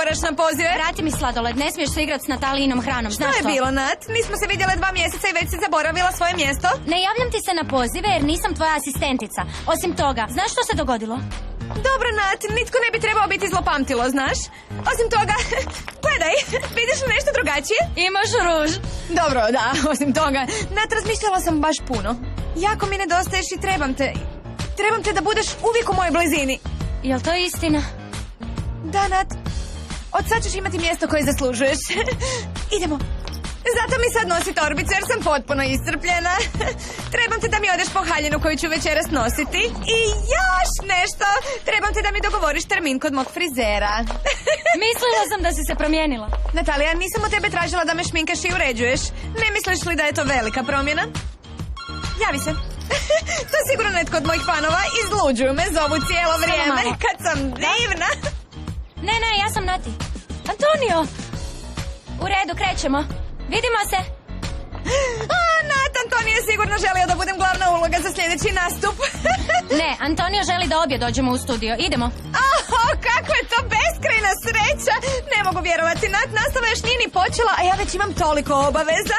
odgovaraš na pozive? Vrati mi sladoled, ne smiješ se igrati s Natalijinom hranom, znaš Što to? je bilo, Nat? Nismo se vidjele 2 mjeseca i već si zaboravila svoje mjesto? Ne javljam ti se na pozive jer nisam tvoja asistentica. Osim toga, znaš što se dogodilo? Dobro, Nat, nitko ne bi trebao biti zlopamtilo, znaš? Osim toga, gledaj, vidiš li nešto drugačije? Imaš ruž. Dobro, da, osim toga, Nat, razmišljala sam baš puno. Jako mi nedostaješ i trebam te. Trebam te da budeš uvijek u mojoj blizini. Jel to istina? Da, Nat, od sad ćeš imati mjesto koje zaslužuješ. Idemo. Zato mi sad nosi torbicu jer sam potpuno iscrpljena. Trebam te da mi odeš po haljinu koju ću večeras nositi. I još nešto. Trebam te da mi dogovoriš termin kod mog frizera. Mislila sam da si se promijenila. Natalija, nisam od tebe tražila da me šminkaš i uređuješ. Ne misliš li da je to velika promjena? Javi se. To je sigurno netko od mojih fanova. Izluđuju me, zovu cijelo vrijeme. malo. Kad sam divna. Ne, ja sam Nati. Antonio! U redu, krećemo. Vidimo se. Nat, Antonio je sigurno želio da budem glavna uloga za sljedeći nastup. Ne, Antonio želi da obje dođemo u studio. Idemo. Kakva je to beskrajna sreća. Ne mogu vjerovati, Nat, nastava još nije ni počela, a ja već imam toliko obaveza.